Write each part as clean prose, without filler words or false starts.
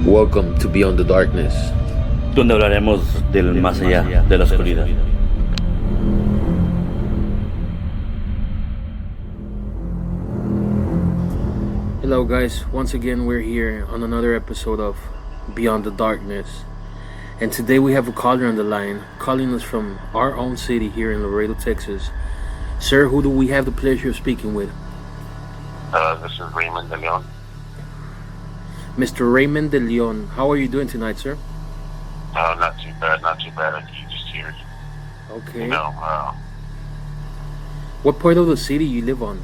Welcome to Beyond the Darkness. Donde hablaremos del más allá de la oscuridad. Hello guys, once again we're here on another episode of Beyond the Darkness. And today we have a caller on the line, calling us from our own city here in Laredo, Texas. Sir, who do we have the pleasure of speaking with? This is Raymond De Leon. Mr. Raymond De Leon, how are you doing tonight, sir? Not too bad. I'm just here. Okay. What part of the city you live on?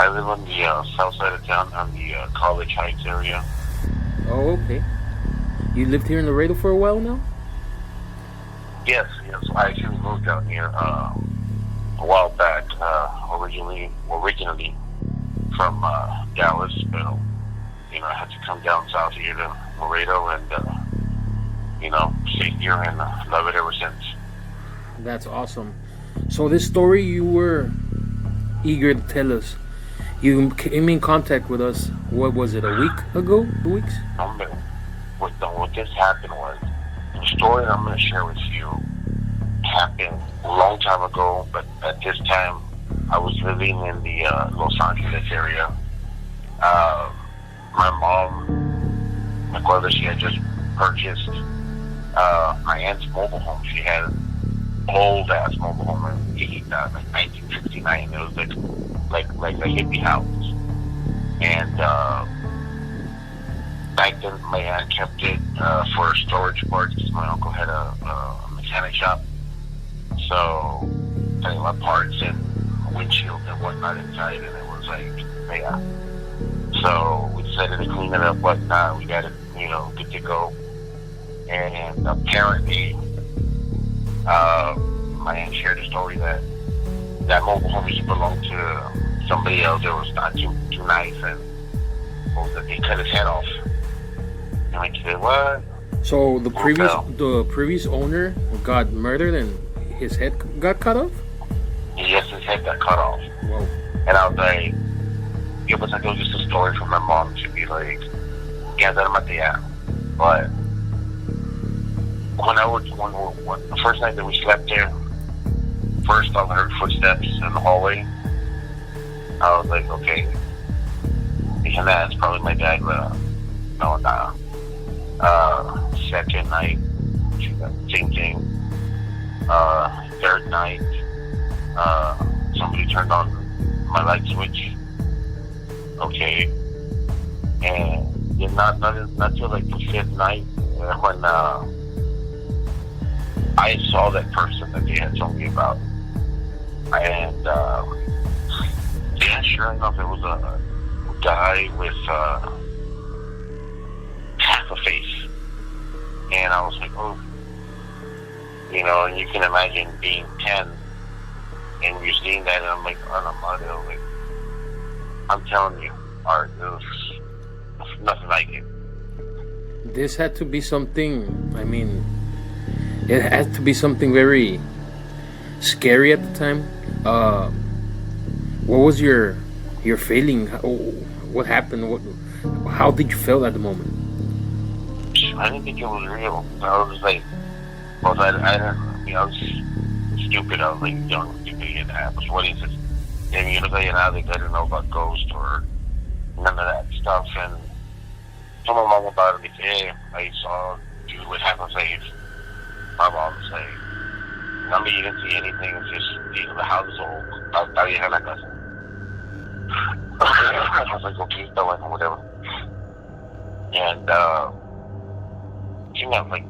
I live on the south side of town, on the College Heights area. Oh, okay. You lived here in Laredo for a while now? Yes. I actually moved down here a while back, originally from Dallas, but I had to come down south here to Laredo and stay here and love it ever since. That's awesome. So this story you were eager to tell us. You came in contact with us, what was it, a week ago? 2 weeks? What just happened was, the story I'm going to share with you happened a long time ago, but at this time, I was living in the Los Angeles area. My mom, my brother, she had just purchased my aunt's mobile home. She had an old-ass mobile home in like 1959. It was like a hippie house. And back then, my aunt kept it for storage parts because my uncle had a mechanic shop. So, I my parts and windshield and whatnot inside, and it was like, yeah. So, we decided to clean it up, whatnot. We got it, good to go. And apparently, my aunt shared a story that mobile home used to belong to somebody else that was not too nice, and that they cut his head off. And I said, what? So the previous owner got murdered and his head got cut off? Yes, his head got cut off. Whoa. And I was like, it was just a story from my mom. She'd be like, yeah, but when the first night that we slept there, first I heard footsteps in the hallway. I was like, okay, and that's probably my dad. No. Second night, same thing. Third night, somebody turned on my light switch. Okay, and then not till like the fifth night when I saw that person that they had told me about, and sure enough, it was a guy with half a face, and I was like, oh, and you can imagine being 10 and you're seeing that, and I'm like, I'm telling you, Art, it was nothing like it. This had to be something, it had to be something very scary at the time. What was your feeling? What happened? How did you feel at the moment? I didn't think it was real. I was like, I was stupid. I was like young, stupid, and I was waiting to, I didn't know about ghosts or none of that stuff. And told my mom about it. Hey, I saw a dude with half a face. My mom was like, you didn't see anything. It's just, the house is old. Está vieja la casa. I was like, okay, whatever. And, like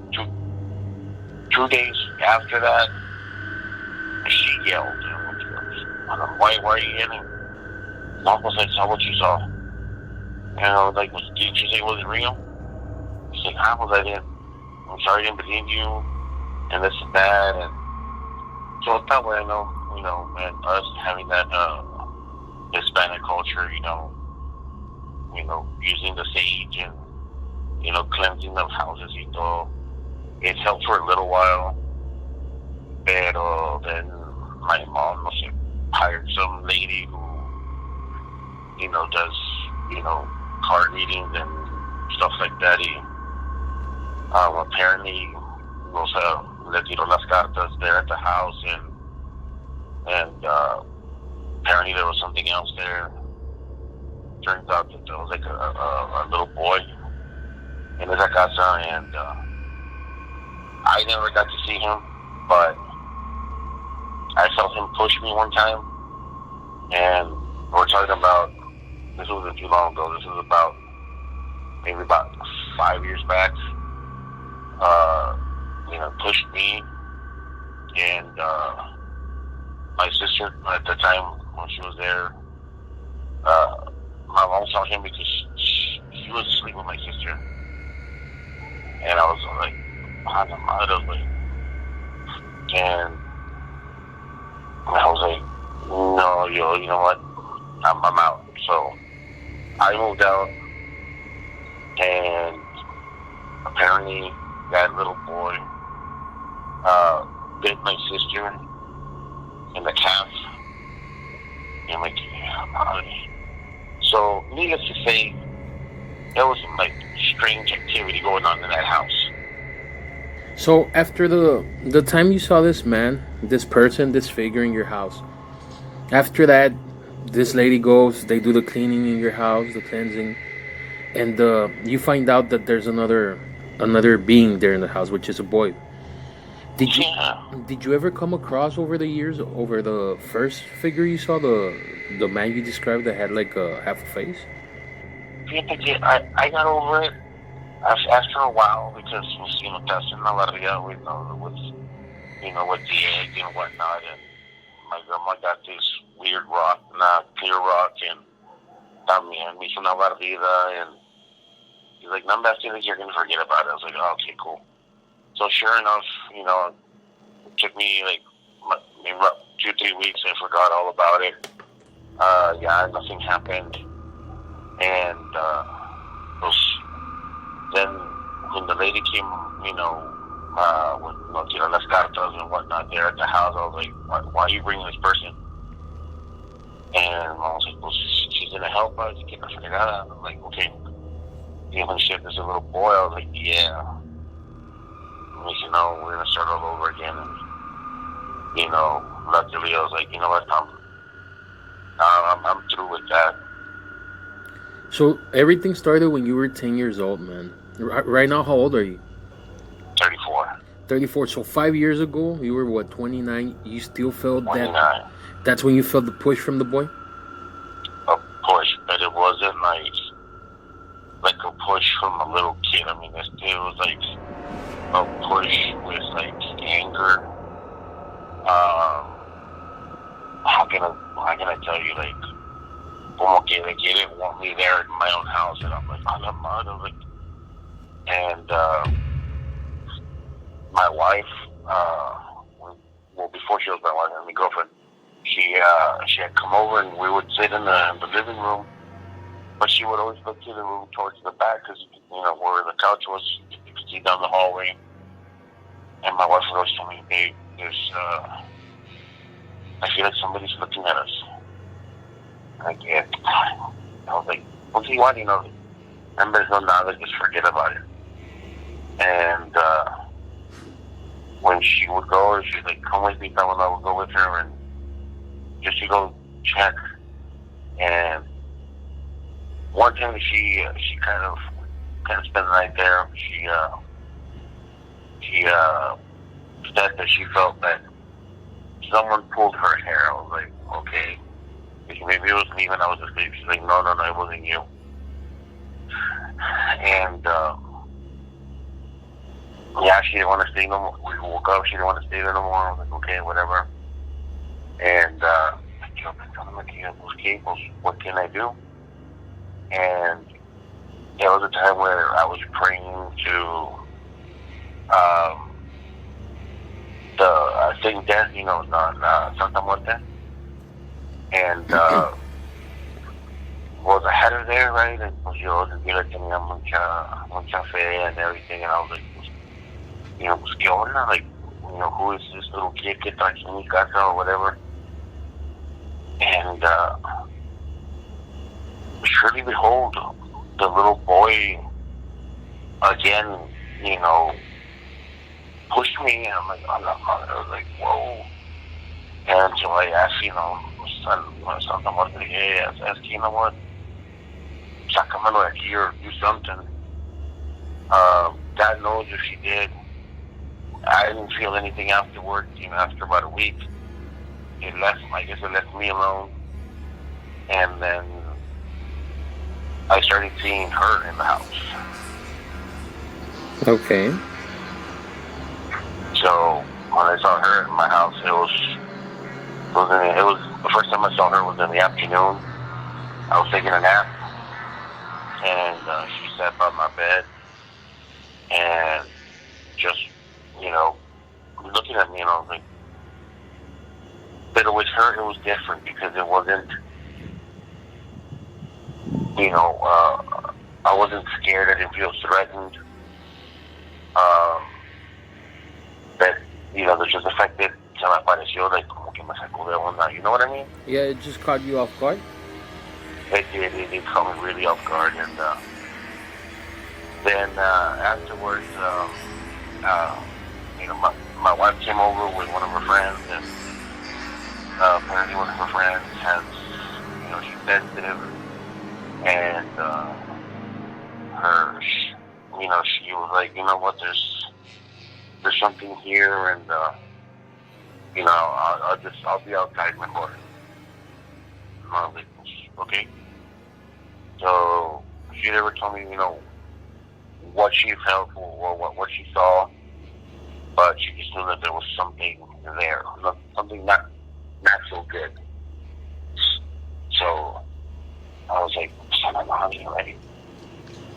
2 days after that, she yelled. I'm like, why are you yelling? Mom was like, so what you saw? And I was like, did you say it wasn't real? She's like, I'm sorry I didn't believe you, and this and that, and so it's that way, and us having that Hispanic culture, using the sage and, cleansing of houses, it helped for a little while, pero then my mom hired some lady who, does, card readings and stuff like that. He apparently le tiró las cartas there at the house, and apparently there was something else there. Turns out that there was like a little boy in esa casa, and I never got to see him, but I felt him push me one time, and we're talking about, this wasn't too long ago, this was maybe about 5 years back. Pushed me and my sister at the time when she was there. My mom saw him because she was asleep with my sister, and I was like, and I was like, no, you know what? I'm out. So I moved out, and apparently that little boy bit my sister in the calf, and like, so needless to say, there was some like strange activity going on in that house. So after the time you saw this man, this person, this figure in your house, after that, this lady goes, they do the cleaning in your house, the cleansing, and you find out that there's another being there in the house, which is a boy. Did you ever come across over the years, over the first figure you saw, the man you described that had like half a face? I got over it after a while because that's in La Ria with the egg and whatnot, and my grandma got this weird rock, clear rock, and también me hizo una barbida, and he's like, no, that's the you're gonna forget about it. I was like, oh, okay, cool. So sure enough, it took me like maybe about 2-3 weeks. I forgot all about it. Nothing happened, and then when the lady came, with las cartas and whatnot there at the house, I was like, why are you bringing this person? And I was like, well, she's gonna help us get her figured out. I'm like, okay. When she said there's a little boy, I was like, yeah. And he said, no, we're gonna start all over again. And luckily I was like, you know what, I'm through with that. So everything started when you were 10 years old, man. Right now, how old are you? 34. 34. So 5 years ago, you were what, 29? You still felt 29. that? That's when you felt the push from the boy? A push, but it wasn't like a push from a little kid. I mean, it was like a push with like anger. How can I tell you, like, como que they didn't want me there in my own house, and I'm like, and my wife, before she was my wife, my girlfriend, she had come over, and we would sit in the living room, but she would always look to the room towards the back, because where the couch was, you could see down the hallway. And my wife would always tell me, babe, I feel like somebody's looking at us. I was like, what's he wanting? And there's no nada, just forget about it. And when she would go, she'd like, come with me, I would go with her, and just to go check. And one time she kind of spent the night there. She said that she felt that someone pulled her hair. I was like, okay, maybe it was me when I was asleep. She's like, no, it wasn't you. And she didn't want to stay no more. We woke up, she didn't want to stay there no more. I was like, okay, whatever. And what can I do? And there was a time where I was praying to the Saint Death, Santa Muerte. And I had her there, right? And yo tenía mucha fe and everything, and I was like, ¿qué onda? Like, who is this little kid que está aquí en mi casa or whatever? And surely behold, the little boy again, you know, pushed me, and I'm like, oh, no. I was like, whoa. And so I asked, you know, Santa Muerte, hey, I asked, you know what, sácamelo de aquí or do something. God knows if she did. I didn't feel anything afterwards, even after about a week. I guess it left me alone. And then I started seeing her in the house. Okay. So when I saw her in my house, it was the first time I saw her was in the afternoon. I was taking a nap, and she sat by my bed and just, you know, looking at me, and I was like, but with her it was different because it wasn't, you know, I wasn't scared. I didn't feel threatened. But, you know, there's just the fact that se me apareció, like, como que me sacó de onda. You know what I mean? Yeah, it just caught you off guard. It caught me really off guard, and then afterwards, you know, my wife came over with one of her friends, and apparently one of her friends has, you know, she's sensitive, and you know, she was like, you know what, there's something here, and you know, I'll be outside mejor. And I was like, okay. So she never told me, you know, what she felt or what she saw, but she just knew that there was something there, something not so good. So I was like, right?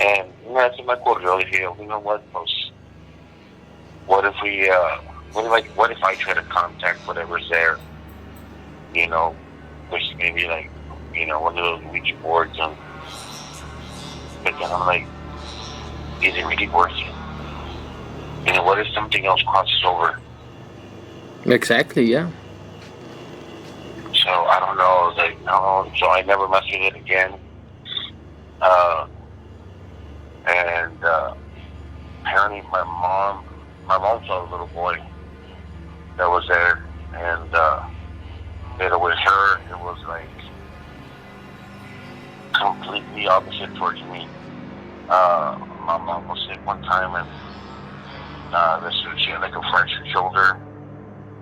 And you know, that's in my correo. You know what? What if I try to contact whatever's there? You know, there's maybe like, you know, one of those Ouija boards, and but then I'm like, is it really worth it? You know, what if something else crosses over? Exactly, yeah. So I don't know. I was like, no. So I never messed with it again. And apparently my mom saw a little boy that was there, and with her, it was like completely opposite towards me. My mom was sick one time, and she had like a fractured shoulder,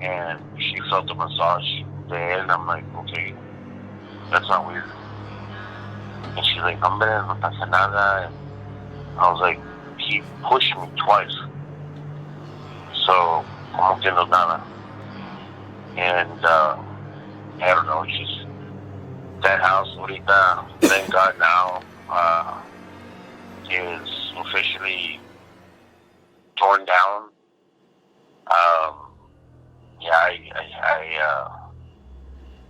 and she felt the massage there, and I'm like, okay, that's not weird. And she's like, hombre, no pasa nada. And I was like, he pushed me twice. So, como que no nada. And I don't know, just that house, ahorita, thank God now, is officially torn down. I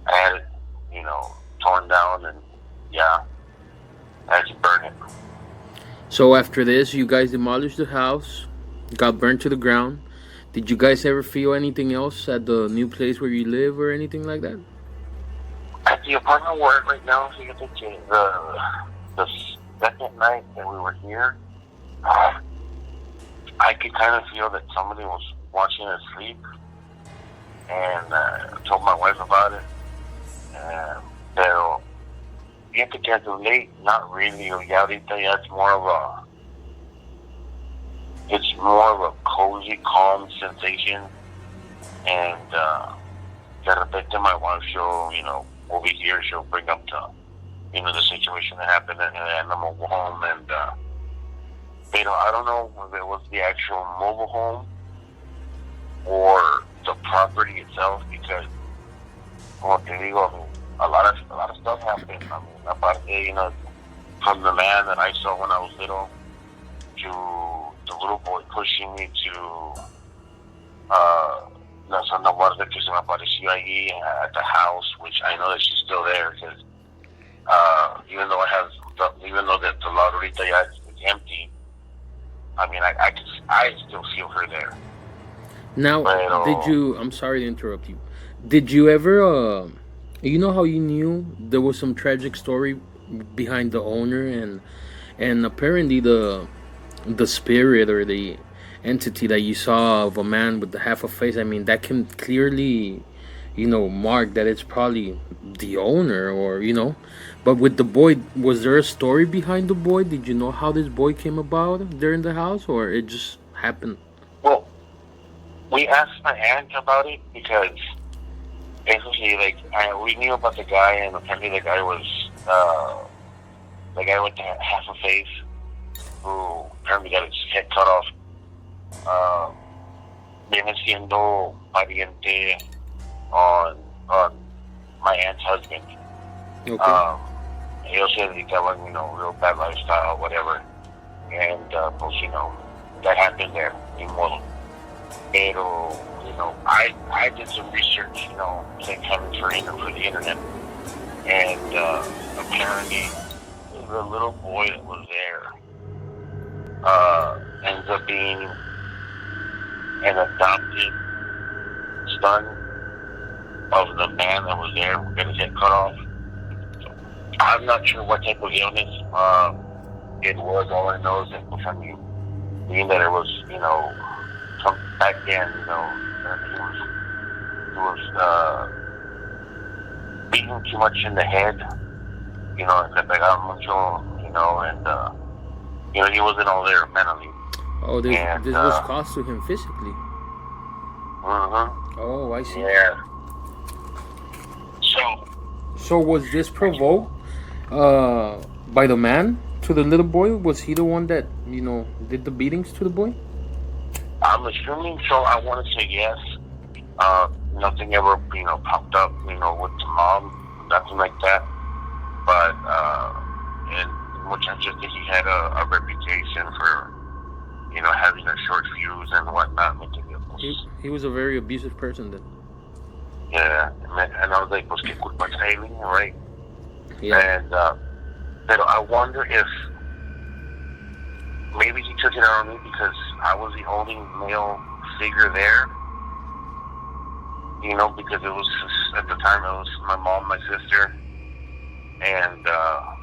had it, you know, torn down, and yeah, I had to burn it. So after this, you guys demolished the house, got burned to the ground. Did you guys ever feel anything else at the new place where you live or anything like that? At the apartment we're at right now, the second night that we were here, I could kind of feel that somebody was watching us sleep, and told my wife about it. Pero fíjate que as of late, not really. Ya ahorita ya it's more of a cozy, calm sensation. And de repente my wife, will be here, she'll bring up the situation that happened, and I'm gonna go home, and I don't know if it was the actual mobile home or the property itself, because como te digo, a lot of stuff happened. I mean, aparte, from the man that I saw when I was little to the little boy pushing me to la Santa Muerte que se me apareció allí at the house, which I know that she's still there, because even though that the lot ahorita ya is empty, I mean, I still feel her there. Now, I'm sorry to interrupt you. Did you ever, you know how you knew there was some tragic story behind the owner, and apparently the the spirit or the entity that you saw of a man with the half a face, I mean, that can clearly, mark that it's probably the owner, or But with the boy, was there a story behind the boy? Did you know how this boy came about there in the house, or it just happened? Well, we asked my aunt about it because basically, we knew about the guy, and apparently the guy was the guy with the half a face who apparently got his head cut off. Viene siendo pariente on my aunt's husband. Okay. Ellos se dedicaban, real bad lifestyle, whatever. And, that happened there, in modo. Pero, I did some research, coming for the internet. And, apparently, the little boy that was there, ends up being an adopted son of the man that was there who got his head cut off. I'm not sure what type of illness it was. All I know is that, being that it was, from back then, he was beaten too much in the head, le pegaron mucho, and, he wasn't all there mentally. Oh, this was caused to him physically. Mm-hmm. Oh, I see. Yeah. So was this provoked by the man to the little boy? Was he the one that, did the beatings to the boy? I'm assuming so. I want to say yes. Nothing ever, popped up, with the mom, nothing like that. But, and muchachos, he had a reputation for, having a short fuse and whatnot. He was a very abusive person then. Yeah, and I was like, pues que culpa está él, right? Yeah. And, but I wonder if maybe he took it out on me because I was the only male figure there. Because it was, at the time, it was my mom, my sister, and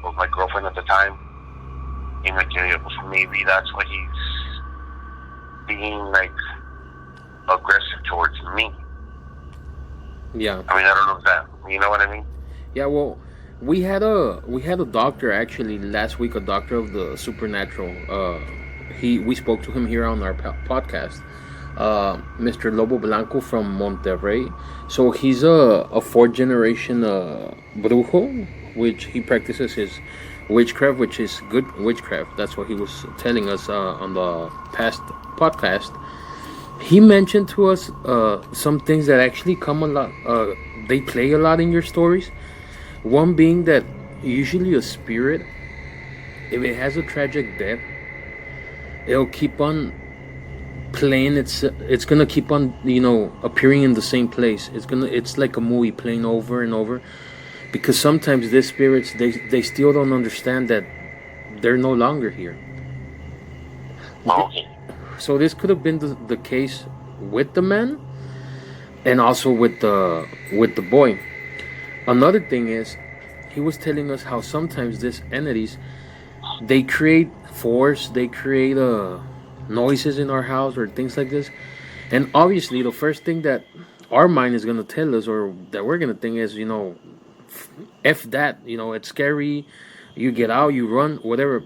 with my girlfriend at the time. And maybe that's why he's being, aggressive towards me. Yeah. I don't know if that, you know what I mean? Yeah, well, we had a doctor actually last week, a doctor of the supernatural. We spoke to him here on our podcast, Mr. Lobo Blanco from Monterrey. So he's a fourth generation brujo, which he practices his witchcraft, which is good witchcraft. That's what he was telling us on the past podcast. He mentioned to us some things that actually come a lot. They play a lot in your stories. One being that usually a spirit, if it has a tragic death, it'll keep on playing. It's gonna keep on appearing in the same place. It's like a movie playing over and over, because sometimes these spirits they still don't understand that they're no longer here. Okay. So this could have been the case with the man, and also with the boy. Another thing is, he was telling us how sometimes these entities, they create force, they create noises in our house or things like this. And obviously, the first thing that our mind is gonna tell us, or that we're gonna think, is F that, it's scary. You get out, you run, whatever.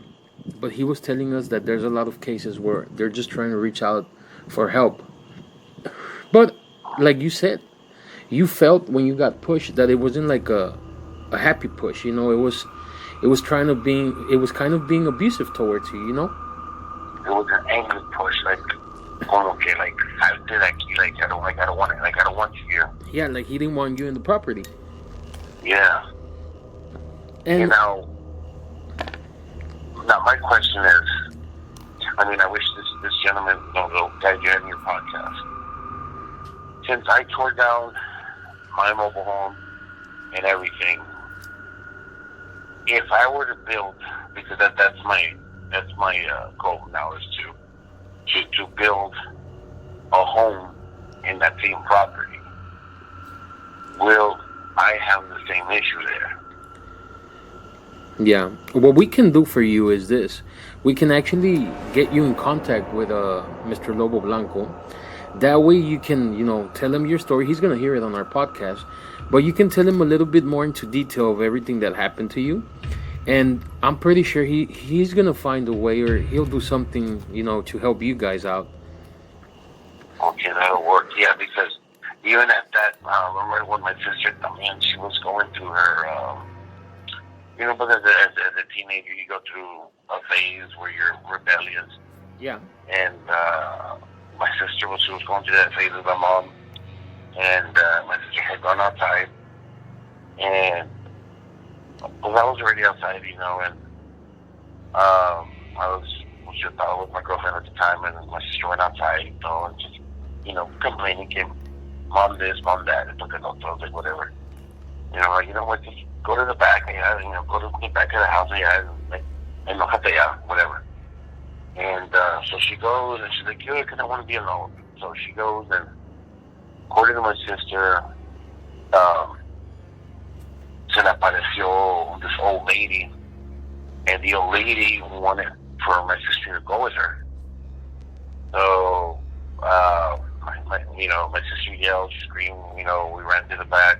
But he was telling us that there's a lot of cases where they're just trying to reach out for help. But like you said, you felt when you got pushed that it wasn't like a happy push. It was kind of being abusive towards you. It was an angry push, salte de aquí, I don't want it, I don't want you here. Yeah, like he didn't want you in the property. Yeah. And now my question is, I wish this gentleman, that you had in your podcast. Since I tore down my mobile home and everything, if I were to build, because that's my goal now, is to build a home in that same property, will I have the same issue there? yeah, what we can do for you is this: we can actually get you in contact with Mr. Lobo Blanco. That way you can, tell him your story. He's gonna hear it on our podcast, but you can tell him a little bit more into detail of everything that happened to you. And I'm pretty sure he's gonna find a way, or he'll do something, to help you guys out. Okay, that'll work. Yeah, because even at that, remember when my sister, she was going through her, but as a teenager, you go through a phase where you're rebellious. Yeah. And my sister she was going through that phase with my mom, and my sister had gone outside, and I was already outside, and I was just out with my girlfriend at the time, and my sister went outside, and just complaining, came, mom this, mom that, and took a note, I was like, whatever. What, just go to the back, go to the back of the house, and whatever. And so she goes, and she's like, good, because I want to be alone. So she goes, and according to my sister, se le apareció this old lady, and the old lady wanted for my sister to go with her. So, my sister yelled, screamed, we ran to the back,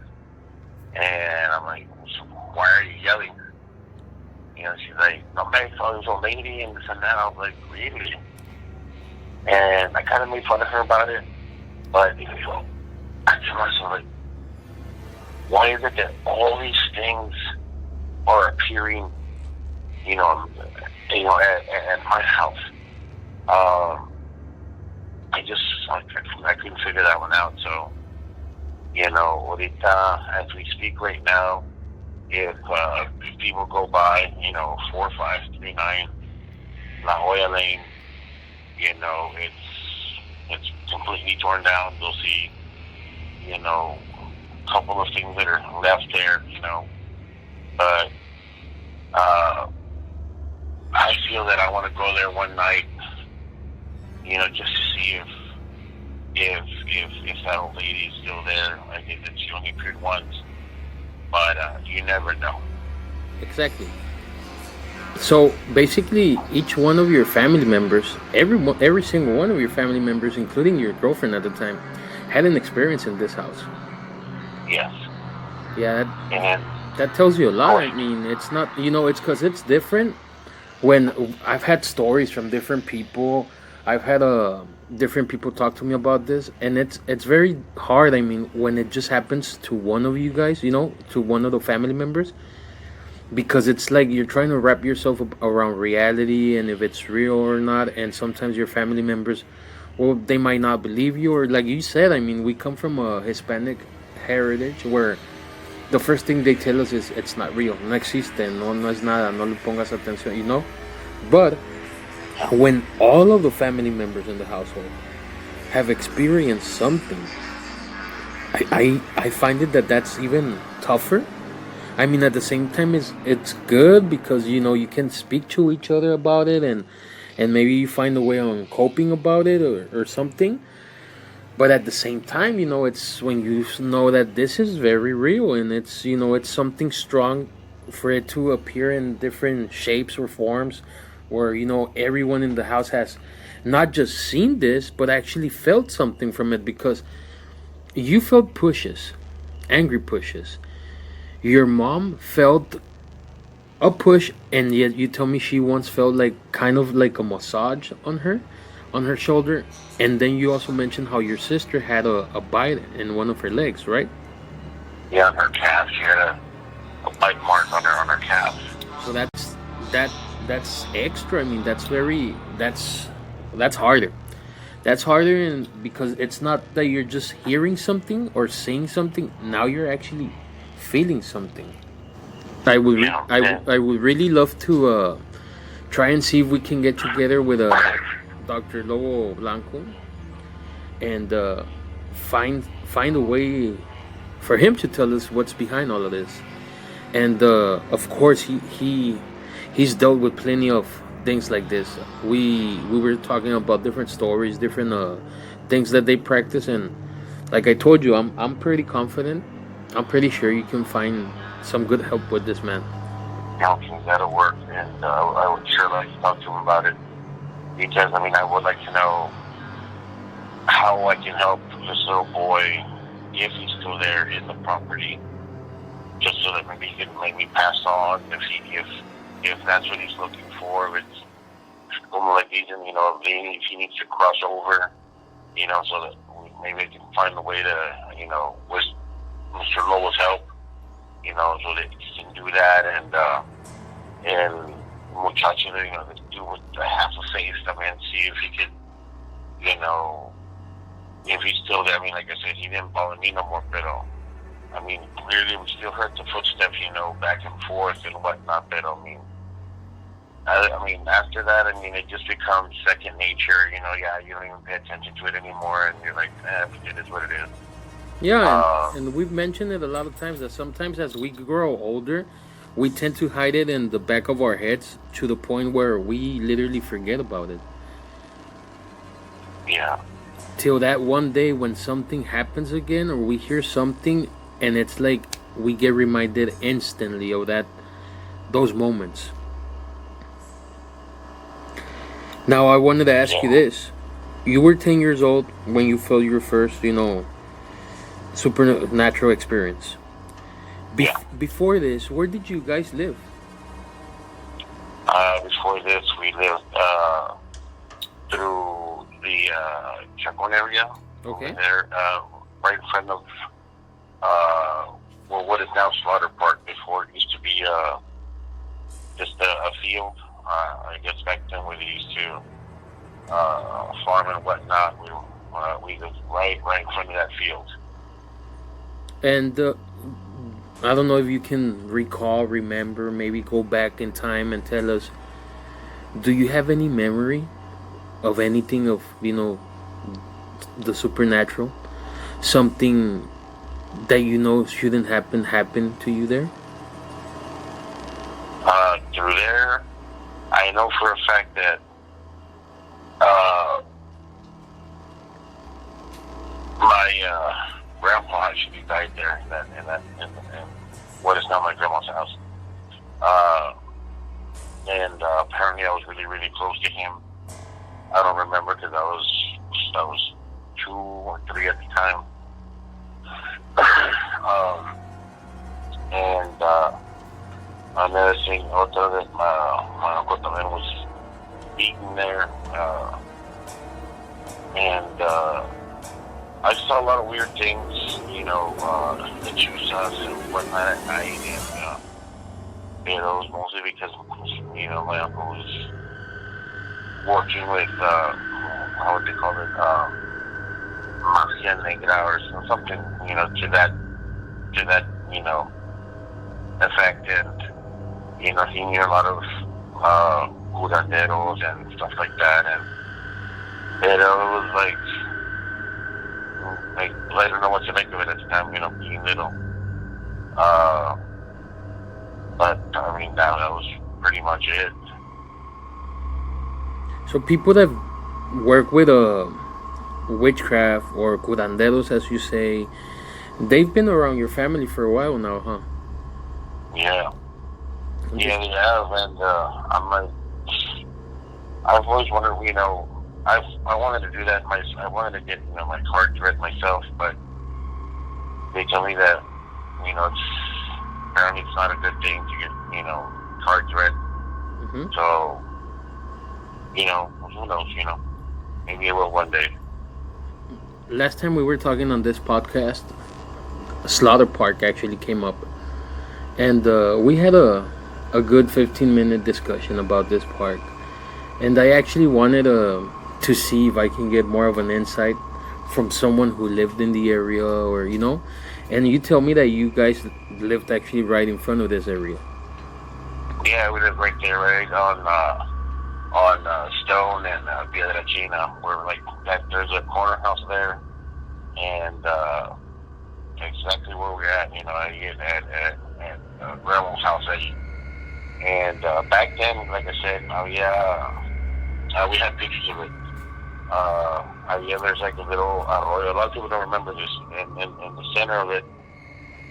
and I'm like, so why are you yelling? She's like, no, man, I saw this old lady and this and that. I was like, really? And I kind of made fun of her about it, but I told myself, like, why is it that all these things are appearing, at my house? I couldn't figure that one out. So, ahorita, as we speak right now, if people go by, 4539 La Jolla Lane, it's completely torn down. You'll see, a couple of things that are left there, but I feel that I want to go there one night, just to see if that old lady is still there. I think that she only appeared once, but you never know. Exactly. So basically, each one of your family members, every single one of your family members, including your girlfriend at the time, had an experience in this house. Yes. Yeah, And that tells you a lot. I mean, it's not, it's because it's different. When I've had stories from different people, I've had different people talk to me about this, and it's very hard. I mean, when it just happens to one of you guys, to one of the family members, because it's like you're trying to wrap yourself around reality and if it's real or not. And sometimes your family members, well, they might not believe you, or like you said, I mean, we come from a Hispanic heritage where the first thing they tell us is it's not real, no existe, no es nada, no le pongas atención, But when all of the family members in the household have experienced something, I find it that's even tougher. I mean, at the same time, it's good because you can speak to each other about it, and maybe you find a way on coping about it or something. But at the same time, it's when you know that this is very real, and it's it's something strong for it to appear in different shapes or forms, where everyone in the house has not just seen this but actually felt something from it, because you felt pushes, angry pushes. Your mom felt a push, and yet you told me she once felt kind of like a massage on her shoulder. And then you also mentioned how your sister had a bite in one of her legs, right? Yeah, on her calf. She had a bite mark on her calf. So that's extra. I mean, that's harder. That's harder, and because it's not that you're just hearing something or seeing something. Now you're actually feeling something. I would really love to try and see if we can get together with Dr. Lobo Blanco and find a way for him to tell us what's behind all of this. And of course, he's dealt with plenty of things like this. We were talking about different stories, different things that they practice, and like I told you, I'm pretty confident. I'm pretty sure you can find some good help with this man. things that'll work, and I would sure like to talk to him about it, because I mean I would like to know how I can help this little boy, if he's still there in the property, just so that maybe he can maybe pass on if that's what he's looking for. If it's like he's in, if he needs to cross over, so that maybe I can find a way to, with Mr. Lowell's help, so that he can do that, and muchacho, do with a half a face, see if he could, if he's still there. I mean, like I said, he didn't bother me no more, but I mean, clearly we still heard the footsteps, back and forth and whatnot, but I mean, after that, it just becomes second nature, you don't even pay attention to it anymore, and you're like, it is what it is. Yeah, and we've mentioned it a lot of times that sometimes as we grow older, we tend to hide it in the back of our heads to the point where we literally forget about it. Yeah. Till that one day when something happens again, or we hear something, and it's like we get reminded instantly of those moments. Now, I wanted to ask you this. You were 10 years old when you felt your first, supernatural experience. Before this, where did you guys live? Before this, we lived through the Chacon area. Okay. Over there, right in front of what is now Slaughter Park. Before it used to be just a field. I guess back then where they used to farm and whatnot, we lived right in front of that field. And I don't know if you can remember, maybe go back in time and tell us, do you have any memory of anything of, the supernatural? Something that shouldn't happen to you there? Through there, I know for a fact that my grandpa actually died there in what is now my grandma's house. And apparently I was really, really close to him. I don't remember because I was 2 or 3 at the time. Another thing, that my uncle también was beaten there, and I saw a lot of weird things, the Chusas and whatnot at night, and it was mostly because, my uncle was working with, how would they call it, Mafia Negra or something, to that, effect, and, he knew a lot of curanderos and stuff like that, and it was like I don't know what to make of it at the time, being little. But I mean, that was pretty much it. So people that work with witchcraft or curanderos, as you say, they've been around your family for a while now, huh? Yeah. Yeah, they have, and I've always wondered, I wanted to do that I wanted to get, my cards read myself, but they tell me that, apparently it's not a good thing to get, cards read. Mm-hmm. So, who knows, maybe it will one day. Last time we were talking on this podcast, Slaughter Park actually came up, and we had a good 15-minute discussion about this park, and I actually wanted to see if I can get more of an insight from someone who lived in the area, or and you tell me that you guys lived actually right in front of this area. Yeah, we live right there, right on Stone and Piedrachina. We're like that. There's a corner house there, and exactly where we're at, at Grandma's house. And back then, like I said, we have pictures of it. There's like a little arroyo. A lot of people don't remember this. In the center of it,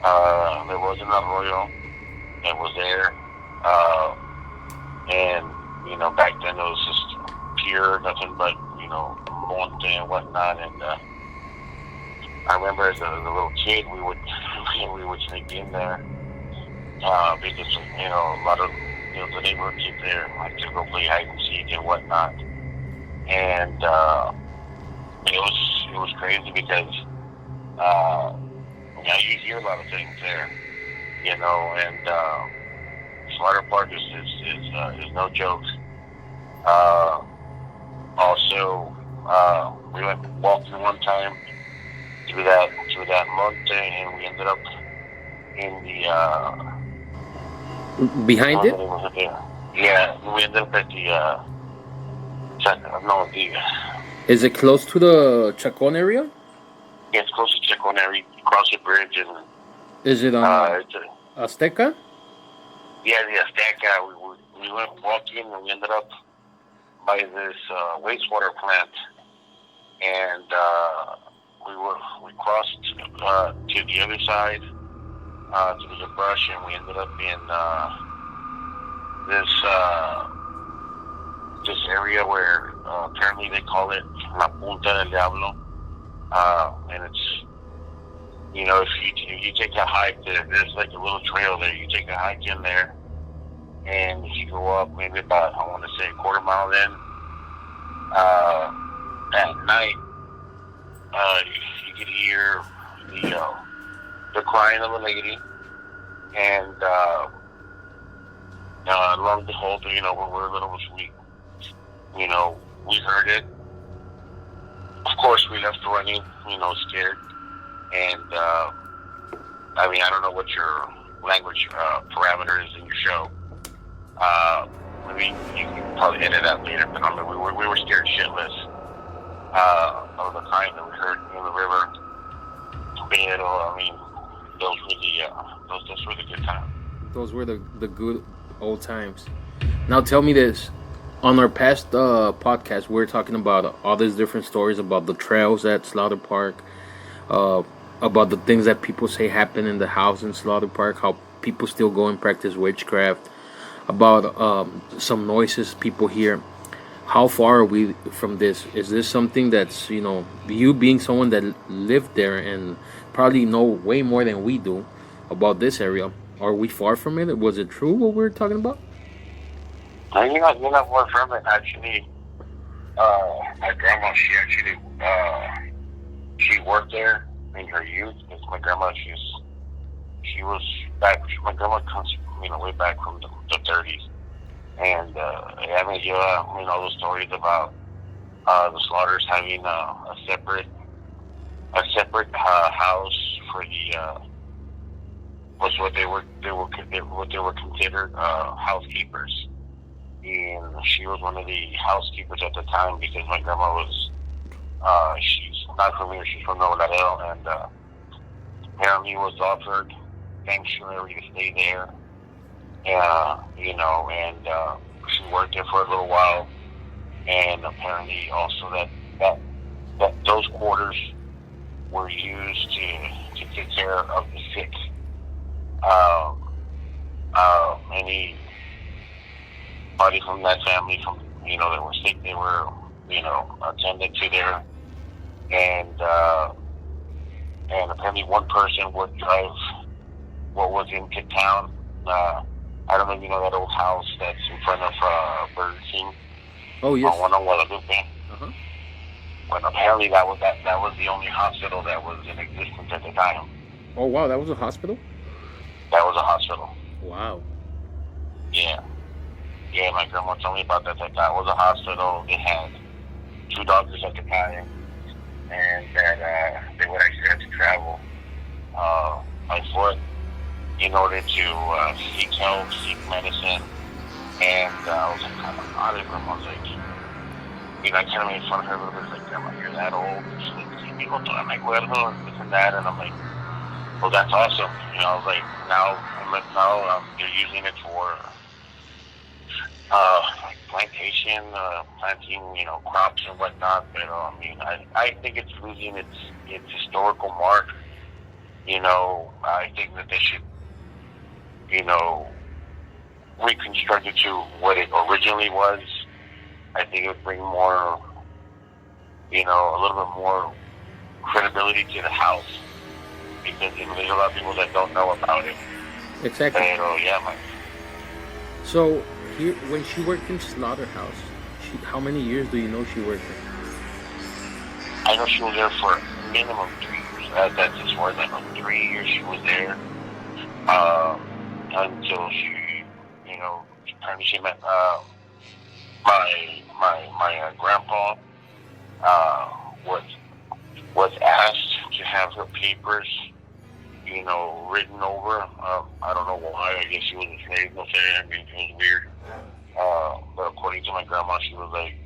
there was an arroyo that was there. And, back then it was just pure, nothing but, monte and whatnot. And I remember as a little kid, we would sneak in there because, a lot of, the neighborhood kids there like to go play hide and seek and whatnot. And it was crazy because, you hear a lot of things there, and Slaughter Park is no joke. Also, we went walking one time through that monte, and we ended up in the behind it. Yeah, we ended up at Is it close to the Chacon area? Yeah, it's close to Chacon area. You cross the bridge, and is it on Azteca? Yeah, the Azteca. We went walking, and we ended up by this wastewater plant, and we crossed to the other side through the brush, and we ended up in this area where apparently they call it La Punta del Diablo, and it's if you take a hike there's like a little trail there. You take a hike in there, and if you go up maybe about, I want to say, a quarter mile in, at night, you could hear the crying of a lady, and lo and behold, we're little, we heard it. Of course, we left running, scared. And I don't know what your language parameter is in your show. You can probably edit that later, but we were scared shitless of the crying that we heard in the river. Those were the good times. Those were the good old times. Now tell me this. On our past podcast, we were talking about all these different stories about the trails at Slaughter Park, about the things that people say happen in the house in Slaughter Park, how people still go and practice witchcraft, about some noises people hear. How far are we from this? Is this something that's, you being someone that lived there and probably know way more than we do about this area, are we far from it? Was it true what we were talking about? You're not far from it. Actually, my grandma, she worked there in her youth. Because my grandma, she was back. My grandma comes, way back from the 30s, and all those stories about the Slaughters having a separate house for the was what they were considered housekeepers. And she was one of the housekeepers at the time because my grandma was, she's not from here, she's from Nuevo Laredo, and apparently was offered sanctuary to stay there, and she worked there for a little while, and apparently also that those quarters were used to take care of the sick. Anybody from that family, that were sick, they were, attended to there, and apparently one person would drive what was into town. I don't know if you know that old house that's in front of Burger King. Oh yes. On Guadalupe. Uh-huh. But apparently that was the only hospital that was in existence at the time. Oh wow, that was a hospital? That was a hospital. Wow. Yeah. Yeah, my grandma told me about that. That was a hospital. They had 2 doctors at the time, and that they would actually have to travel by foot in order to seek help, seek medicine. And I was like, kind of odd of them. I was like, I kind of made fun of her a little bit. Like, Grandma, you're that old. She's like, sí, mijo, todavía me acuerdo, and this and that. And I'm like, well, that's awesome. I was like, now they're using it for plantation, planting, crops and whatnot. But I think it's losing its historical mark. I think that they should, reconstruct it to what it originally was, I think it would bring more, a little bit more credibility to the house. Because there's a lot of people that don't know about it. Exactly. Pero, yeah, man. So, here, when she worked in Slaughterhouse, how many years do you know she worked there? I know she was there for minimum 3 years. That's as far as I know. 3 years she was there. Until she, apparently she met my grandpa. Was asked to have her papers, written over. I don't know why. I guess she was a slave. No say. I mean, it was weird. But according to my grandma, she was like,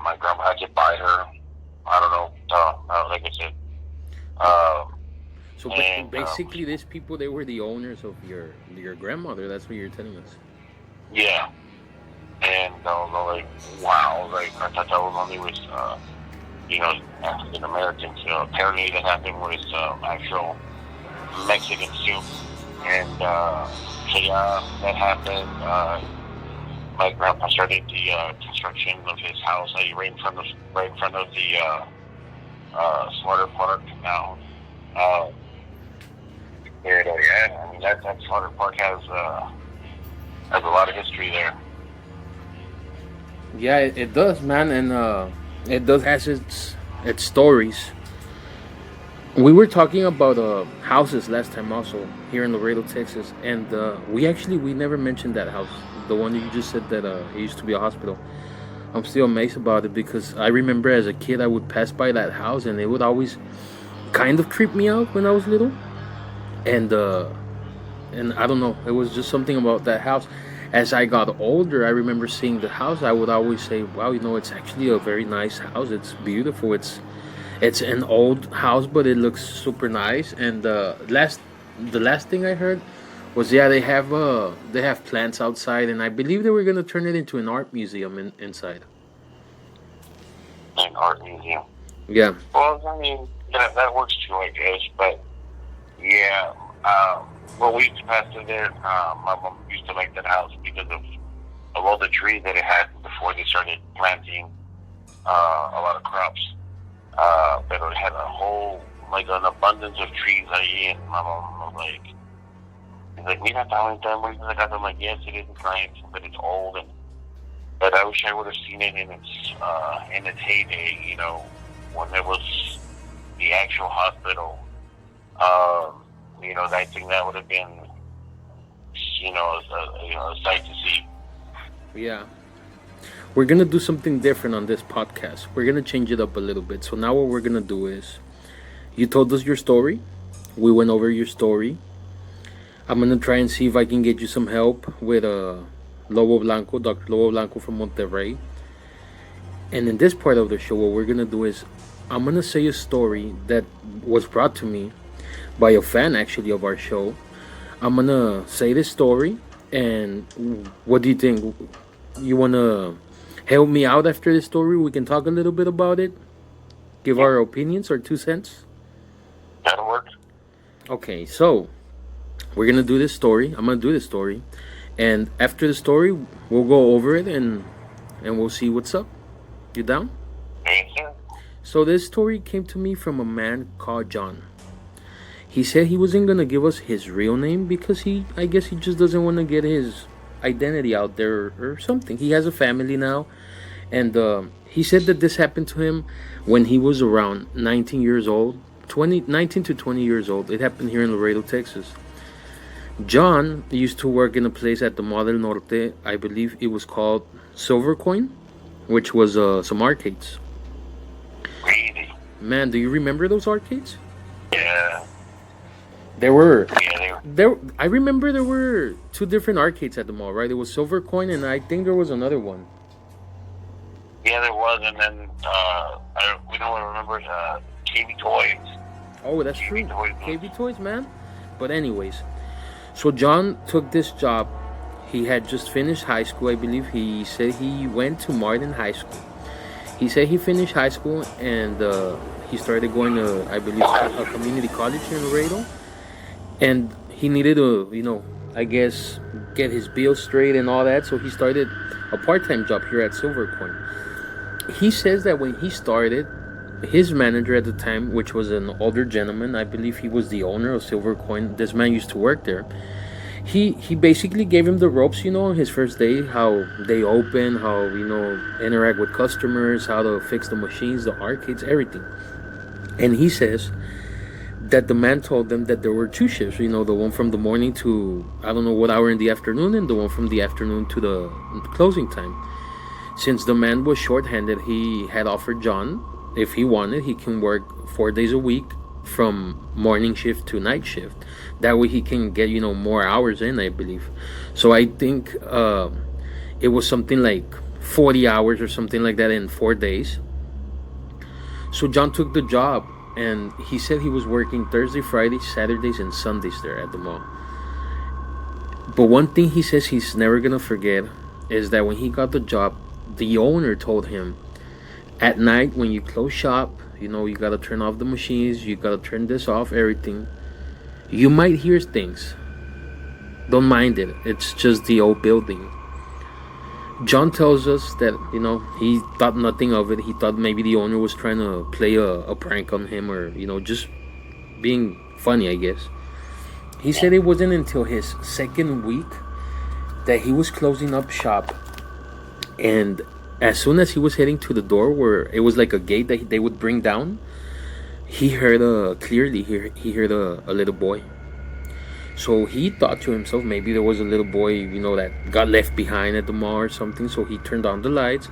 my grandma had to buy her. I don't know. Like I said. So basically, these people, they were the owners of your grandmother. That's what you're telling us. Yeah. And I was like, wow. Like, I thought that was only with, African Americans. Apparently that happened with actual Mexicans too. And so yeah, that happened. My grandpa started the construction of his house right in front of the Slaughter Park now. Yeah, I mean that Slaughter Park has a lot of history there. Yeah, it does, man, and it does has its stories. We were talking about houses last time, also here in Laredo, Texas, and we never mentioned that house, the one that you just said that it used to be a hospital. I'm still amazed about it because I remember as a kid I would pass by that house and it would always kind of creep me out when I was little, and I don't know, it was just something about that house. As I got older, I remember seeing the house. I would always say, wow, it's actually a very nice house. It's beautiful. It's an old house, but it looks super nice. And the last thing I heard was, yeah, they have plants outside, and I believe they were gonna turn it into an art museum inside. An art museum. Yeah. Well, I mean that works too, I guess. But yeah. Well, we used to pass through there. My mom used to like that house because of all the trees that it had before they started planting a lot of crops. But it had an abundance of trees ahí, and my mom was like, mira, está bonita la casa. I'm like, yes, it is nice, but it's old. But I wish I would have seen it in its heyday, when it was the actual hospital. I think that would have been, a sight to see. Yeah. We're going to do something different on this podcast. We're going to change it up a little bit. So now what we're going to do is, you told us your story. We went over your story. I'm going to try and see if I can get you some help with Dr. Lobo Blanco from Monterrey. And in this part of the show, what we're going to do is, I'm going to say a story that was brought to me by a fan, actually, of our show. I'm going to say this story, and what do you think? You want to help me out after this story? We can talk a little bit about it, give our opinions or 2 cents. That'll work. Okay, so we're going to do this story. I'm going to do this story, and after the story, we'll go over it, and we'll see what's up. You down? Yes, sir. So this story came to me from a man called John. He said he wasn't going to give us his real name because I guess he just doesn't want to get his identity out there or something. He has a family now, and he said that this happened to him when he was around 19 years old, 19 to 20 years old. It happened here in Laredo, Texas. John used to work in a place at the Mall del Norte. I believe it was called Silver Coin, which was some arcades. Really? Man, do you remember those arcades? Yeah. There were. Yeah, they were. I remember there were 2 different arcades at the mall, right? There was Silver Coin, and I think there was another one. Yeah, there was, and then we don't remember KB Toys. Oh, that's KB true. Toys. KB Toys, man. But anyways, so John took this job. He had just finished high school, I believe. He said he went to Martin High School. He said he finished high school, and he started going to, I believe, a community college in Laredo. And he needed to, I guess, get his bills straight and all that. So he started a part-time job here at Silvercoin. He says that when he started, his manager at the time, which was an older gentleman, I believe he was the owner of Silvercoin. This man used to work there. He basically gave him the ropes, on his first day, how they open, how interact with customers, how to fix the machines, the arcades, everything. And he says that the man told them that there were two shifts, the one from the morning to I don't know what hour in the afternoon, and the one from the afternoon to the closing time. Since the man was shorthanded, he had offered John, if he wanted, he can work 4 days a week from morning shift to night shift. That way he can get more hours in, I believe. So I think it was something like 40 hours or something like that in 4 days. So John took the job, and he said he was working Thursday, Friday, Saturdays, and Sundays there at the mall. But one thing he says he's never gonna forget is that when he got the job, the owner told him, at night when you close shop, you gotta turn off the machines, you gotta turn this off, everything. You might hear things. Don't mind it. It's just the old building. John tells us that, he thought nothing of it. He thought maybe the owner was trying to play a prank on him, or, just being funny, I guess. He said it wasn't until his second week that he was closing up shop, and as soon as he was heading to the door where it was like a gate that they would bring down, he heard clearly he heard a little boy. So he thought to himself, maybe there was a little boy, that got left behind at the mall or something. So he turned on the lights.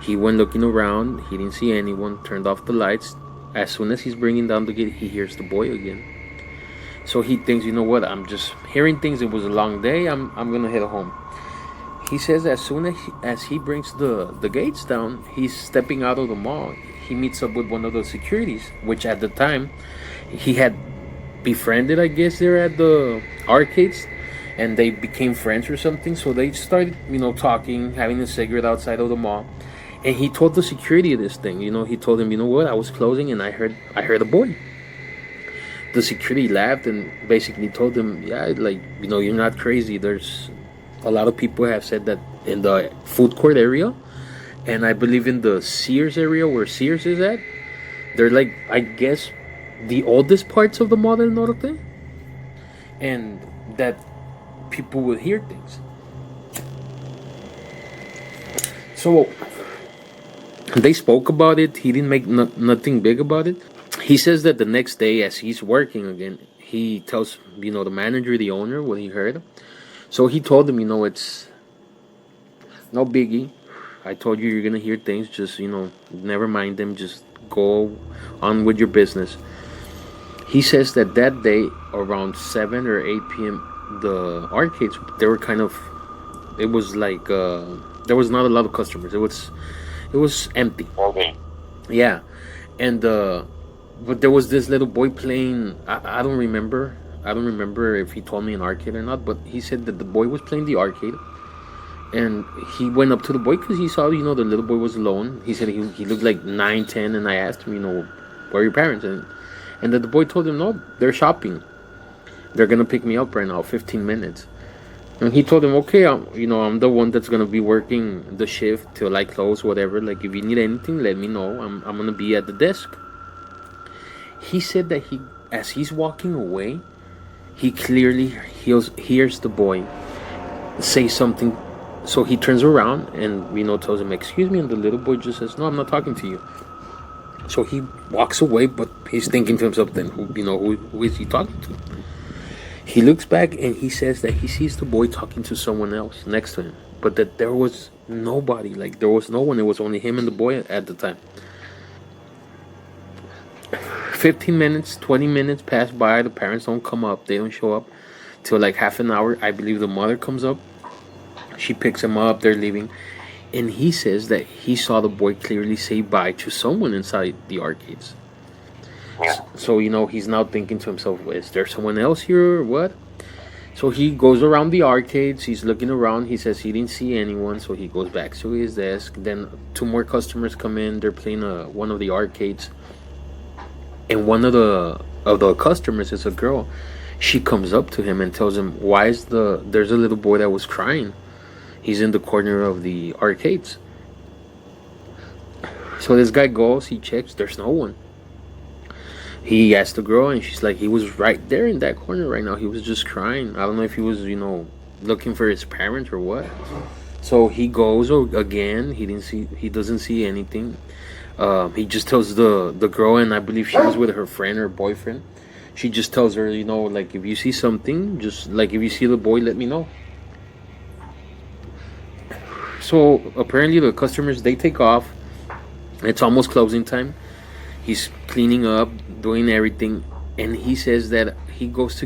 He went looking around. He didn't see anyone. Turned off the lights. As soon as he's bringing down the gate, he hears the boy again. So he thinks, what? I'm just hearing things. It was a long day. I'm gonna head home. He says as soon as he brings the gates down, he's stepping out of the mall. He meets up with one of the securities, which at the time he had befriended, I guess, there at the arcades, and they became friends or something. So they started, talking, having a cigarette outside of the mall. And he told the security this thing. He told him, what? I was closing and I heard a boy. The security laughed and basically told him, yeah, you're not crazy. There's a lot of people have said that in the food court area, and I believe in the Sears area where Sears is at, they're I guess, the oldest parts of the mall del Norte, and that people will hear things. So they spoke about it. He didn't make nothing big about it. He says that the next day, as he's working again, he tells the manager, the owner, what he heard. So he told him, it's no biggie. I told you you're gonna hear things. Just never mind them. Just go on with your business. He says that day around 7 or 8 p.m. the arcades, they were kind of, it was like there was not a lot of customers. It was empty. Okay. Yeah, and but there was this little boy playing. I don't remember. I don't remember if he told me an arcade or not, but he said that the boy was playing the arcade, and he went up to the boy because he saw, the little boy was alone. He said he looked like 9, 10, and I asked him, where are your parents? And then the boy told him, no, they're shopping. They're gonna pick me up right now, 15 minutes. And he told him, okay, I'm the one that's gonna be working the shift till I close, whatever. If you need anything, let me know. I'm gonna be at the desk. He said that as he's walking away, he clearly hears the boy say something. So he turns around and tells him, excuse me, and the little boy just says, no, I'm not talking to you. So he walks away, but he's thinking to himself, then who is he talking to? He looks back and he says that he sees the boy talking to someone else next to him, but that there was nobody. There was no one. It was only him and the boy at the time. 15 minutes, 20 minutes pass by. The parents don't come up. They don't show up till half an hour. I believe the mother comes up. She picks him up. They're leaving. And he says that he saw the boy clearly say bye to someone inside the arcades. Yeah. So, he's now thinking to himself, is there someone else here or what? So he goes around the arcades. He's looking around. He says he didn't see anyone. So he goes back to his desk. Then 2 more customers come in. They're playing one of the arcades. And one of the customers is a girl. She comes up to him and tells him, "Why is there's a little boy that was crying. He's in the corner of the arcades." So this guy goes, he checks, there's no one. He asks the girl, and she's like, "He was right there in that corner right now. He was just crying. I don't know if he was, looking for his parents or what." So he goes again. He doesn't see anything. He just tells the girl, and I believe she was with her friend or boyfriend. She just tells her, like, if you see something, just like if you see the boy, let me know. So apparently the customers, they take off. It's almost closing time. He's cleaning up, doing everything, and he says that he goes to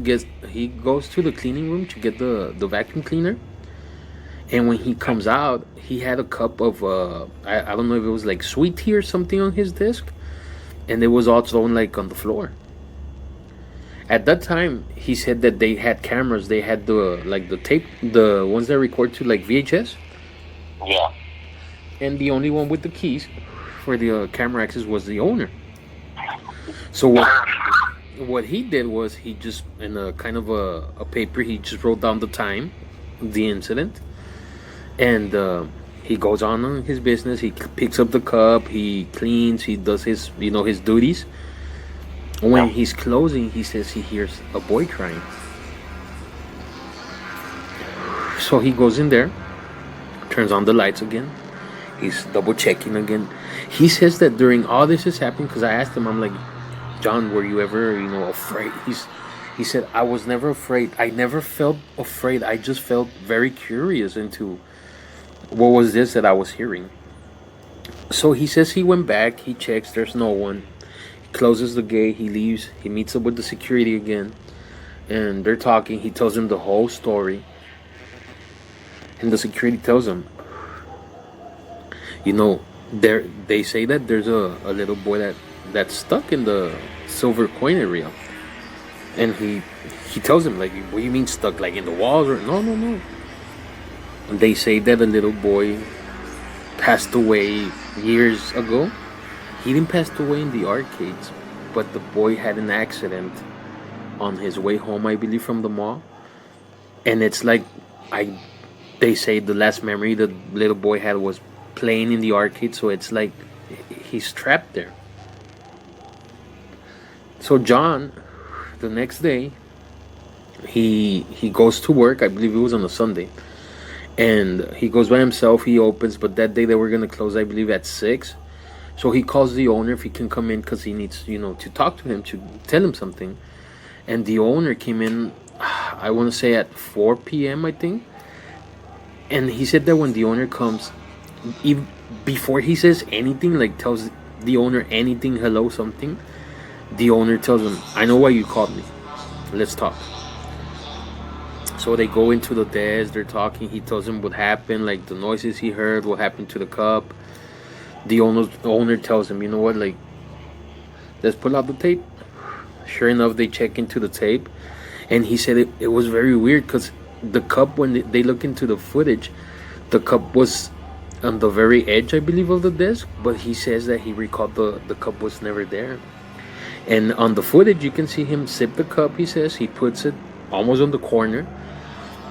the cleaning room to get the vacuum cleaner. And when he comes out, he had a cup of I don't know if it was like sweet tea or something on his desk, and it was all thrown like on the floor. At that time, he said that they had cameras. They had the tape, the ones that record to like VHS. Yeah. And the only one with the keys for the camera access was the owner. So what he did was, he just, in a kind of a paper, he just wrote down the time, the incident, and he goes on his business. He picks up the cup, he cleans, he does his his duties. When he's closing, he says he hears a boy crying. So he goes in there, turns on the lights again. He's double checking again. He says that during all this is happening, because I asked him, I'm like, "John, were you ever, afraid?" He said, "I was never afraid. I never felt afraid. I just felt very curious into what was this that I was hearing." So he says he went back, he checks, there's no one. He closes the gate, he leaves, he meets up with the security again, and they're talking. He tells him the whole story. And the security tells him, they say that there's a little boy that's stuck in the silver coin area. And he tells him, like, "What do you mean stuck? Like in the walls?" Or no. They say that a little boy passed away years ago. He didn't pass away in the arcades, but the boy had an accident on his way home, I believe, from the mall. And it's like, they say the last memory the little boy had was playing in the arcade, so it's like he's trapped there. So John, the next day, he goes to work. I believe it was on a Sunday, and he goes by himself. He opens, but that day they were gonna close, I believe, at 6. So he calls the owner if he can come in, because he needs to talk to him, to tell him something. And the owner came in, I want to say at 4 p.m. I think. And he said that when the owner comes, before he says anything, like tells the owner anything, hello, something, the owner tells him, "I know why you called me. Let's talk." So they go into the desk, they're talking. He tells him what happened, like the noises he heard, what happened to the cup. The owner tells him, "You know what, like, let's pull out the tape." Sure enough, they check into the tape. And he said it was very weird, because the cup, when they look into the footage, the cup was on the very edge, I believe, of the desk. But he says that he recalled the cup was never there. And on the footage, you can see him sip the cup. He says he puts it almost on the corner,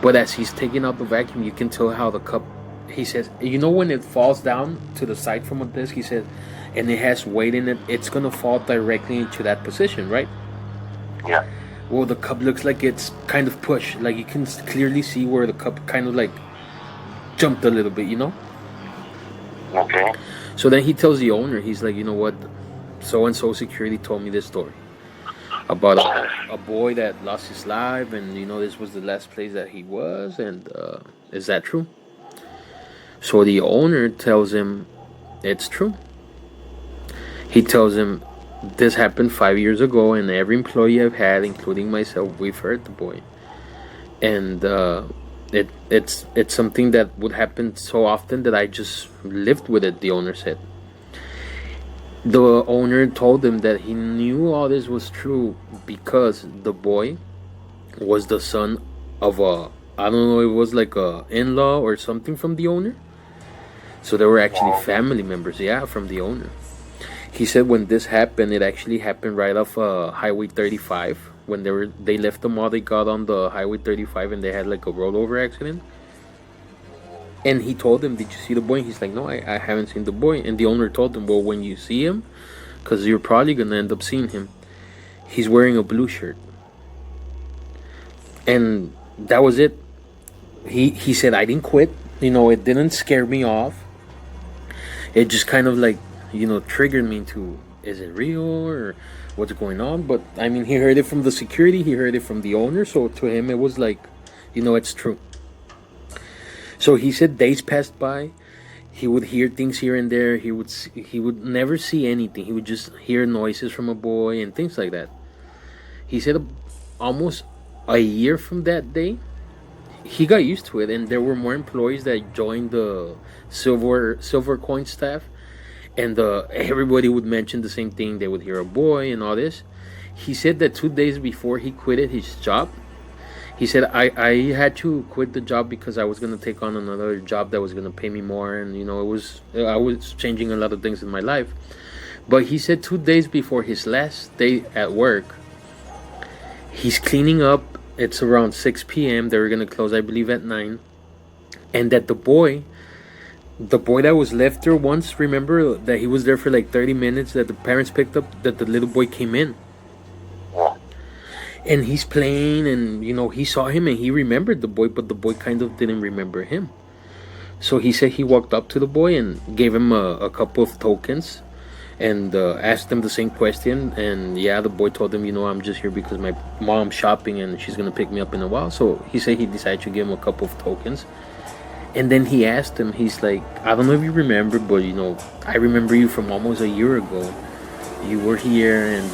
but as he's taking out the vacuum, you can tell how the cup, he says, when it falls down to the side from a desk, he says, and it has weight in it, it's gonna fall directly into that position, right? Yeah. Well, the cup looks like it's kind of pushed. Like, you can clearly see where the cup kind of like jumped a little bit, Okay. So then he tells the owner, he's like, "You know what? So-and-so security told me this story about a boy that lost his life, and this was the last place that he was, and is that true?" So the owner tells him it's true. He tells him, "This happened 5 years ago, and every employee I've had, including myself, we've heard the boy, and it's something that would happen so often that I just lived with it," the owner said. The owner told him that he knew all this was true because the boy was the son of I don't know, it was like a in-law or something from the owner. So they were actually family members, from the owner. He said when this happened, it actually happened right off Highway 35. When they left the mall, they got on the Highway 35 and they had like a rollover accident. And he told them, "Did you see the boy?" And he's like, "No, I haven't seen the boy." And the owner told him, "Well, when you see him, because you're probably gonna end up seeing him, he's wearing a blue shirt." And that was it. He said, "I didn't quit. It didn't scare me off. It just kind of like, triggered me to, is it real or what's going on?" But I mean, he heard it from the security, he heard it from the owner, so to him it was like, it's true. So he said days passed by. He would hear things here and there. He would never see anything. He would just hear noises from a boy and things like that. He said almost a year from that day, he got used to it, and there were more employees that joined the silver coin staff, and everybody would mention the same thing. They would hear a boy and all this. He said that 2 days before he quitted his job, he said, I had to quit the job because I was going to take on another job that was going to pay me more, and I was changing a lot of things in my life. But he said 2 days before his last day at work, he's cleaning up. It's around 6 p.m. They were going to close, I believe, at 9. And that the boy that was left there once, remember that he was there for like 30 minutes, that the parents picked up, that the little boy came in. And he's playing, and he saw him and he remembered the boy, but the boy kind of didn't remember him. So he said he walked up to the boy and gave him a couple of tokens and asked him the same question. And the boy told him, I'm just here because my mom's shopping and she's gonna pick me up in a while. So he said he decided to give him a couple of tokens. And then he asked him, he's like, "I don't know if you remember, but I remember you from almost a year ago. You were here, and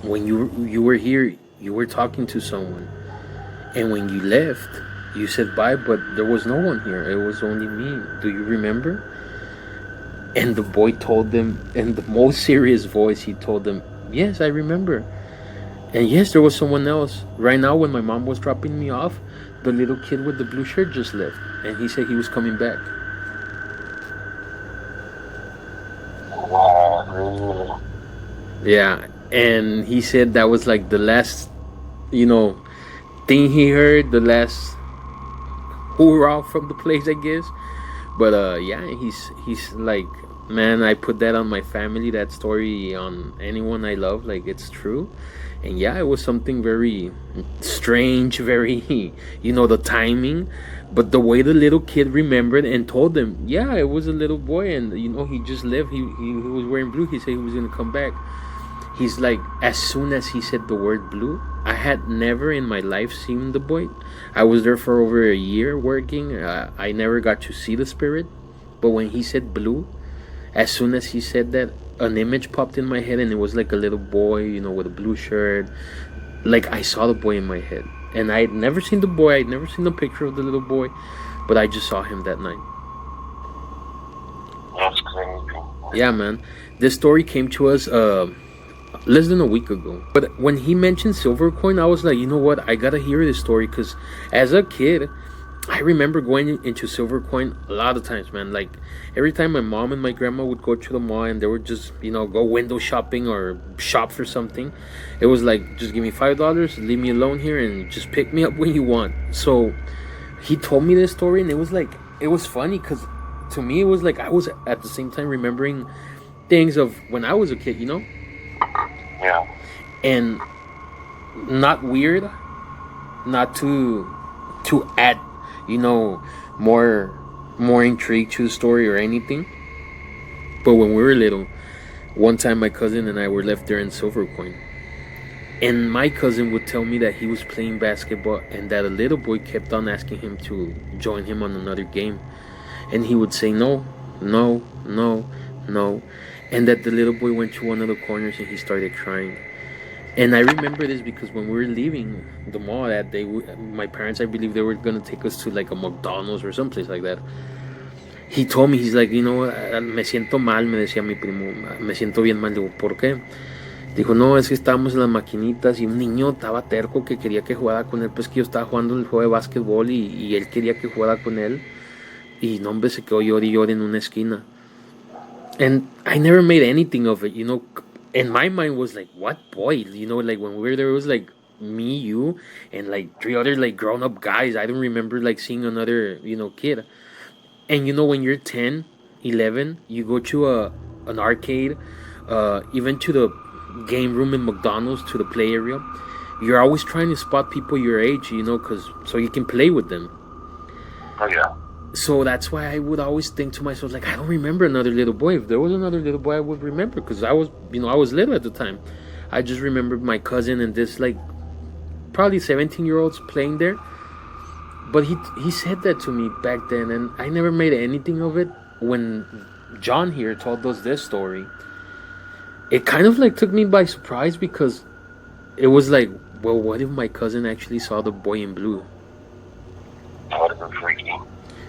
when you were here, you were talking to someone. And when you left, you said bye, but there was no one here. It was only me. Do you remember?" And the boy told them, in the most serious voice, he told them, "Yes, I remember. And yes, there was someone else. Right now, when my mom was dropping me off, the little kid with the blue shirt just left. And he said he was coming back." Wow. Yeah, and he said that was like the last, thing he heard, the last hoorah from the place, I guess. But he's like, "Man, I put that on my family, that story, on anyone I love. Like, it's true." And it was something very strange, very, the timing. But the way the little kid remembered and told them, it was a little boy, and, he just left. He was wearing blue. He said he was going to come back. He's like, as soon as he said the word blue, I had never in my life seen the boy. I was there for over a year working. I never got to see the spirit. But when he said blue, as soon as he said that, an image popped in my head, and it was like a little boy, with a blue shirt. Like, I saw the boy in my head. And I had never seen the boy. I had never seen a picture of the little boy. But I just saw him that night. That's crazy. Yeah, man. This story came to us less than a week ago. But when he mentioned silver coin, I was like, you know what? I gotta hear this story, because as a kid, I remember going into silver coin a lot of times, man. Like, every time my mom and my grandma would go to the mall and they would just, go window shopping or shop for something, it was like, just give me $5, leave me alone here, and just pick me up when you want. So he told me this story, and it was funny, because to me it was like I was at the same time remembering things of when I was a kid, Yeah. and not weird, not to add more intrigue to the story or anything. But when we were little, one time my cousin and I were left there in Silver Coin, and my cousin would tell me that he was playing basketball, and that a little boy kept on asking him to join him on another game, and he would say no, no, no, no, and that the little boy went to one of the corners and he started crying. And I remember this because when we were leaving the mall that day, my parents, I believe they were going to take us to like a McDonald's or someplace like that. He told me, he's like, me siento mal, me decía mi primo, me siento bien mal. Digo, ¿por qué? Dijo, no, es que estábamos en las maquinitas y un niño estaba terco que quería que jugara con él. Pues que yo estaba jugando el juego de básquetbol y él quería que jugara con él. Y no, hombre, se quedó llorando en una esquina. And I never made anything of it, you know. And my mind was like, what boy? You know, like when we were there, it was like me, you, and like three other like grown up guys. I don't remember like seeing another, you know, kid. And you know, when you're 10, 11, you go to an arcade, even to the game room in McDonald's, to the play area. You're always trying to spot people your age, you know, cause so you can play with them. Oh yeah. So that's why I would always think to myself, like, I don't remember another little boy. If there was another little boy, I would remember, because I was, you know, I was little at the time. I just remembered my cousin and this, like, probably 17-year-olds playing there. But he said that to me back then, and I never made anything of it. When John here told us this story, it kind of, like, took me by surprise, because it was like, well, what if my cousin actually saw the boy in blue? That would have been freaky.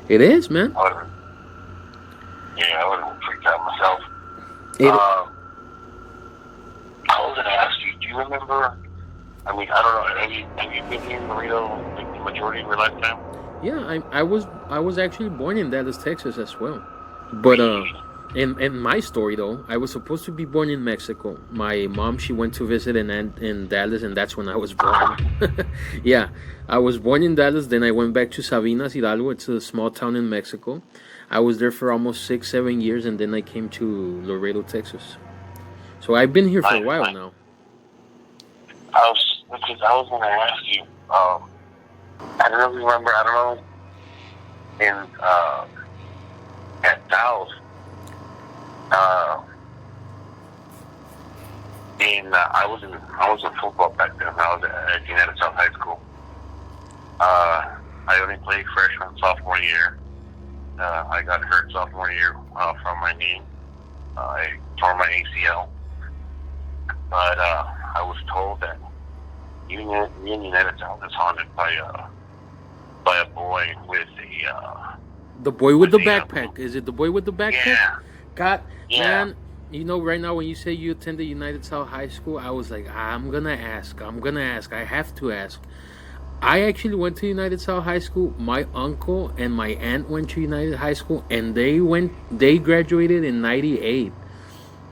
It is, man. I would have been freaked out myself. I was going to ask you, do you remember, I mean, I don't know, have you been here in Laredo like the majority of your lifetime? Yeah, I was actually born in Dallas, Texas as well. But in my story though, I was supposed to be born in Mexico. My mom, she went to visit in Dallas, and that's when I was born. Yeah, I was born in Dallas, then I went back to Sabinas, Hidalgo. It's a small town in Mexico. I was there for almost 6-7 years, and then I came to Laredo, Texas. So I've been here for a while now. I was going to ask you, I don't know if you remember, I don't know, at Dallas, I was in football back then. I was at United South High School. I only played freshman, sophomore year. I got hurt sophomore year from my knee. I tore my ACL. But I was told that United South is haunted by a boy with the boy with the backpack. Is it the boy with the backpack? Yeah. God, yeah. Man, you know, right now when you say you attended United South High School, I was like, I'm gonna ask. I have to ask. I actually went to United South High School. My uncle and my aunt went to United High School, and they graduated in '98.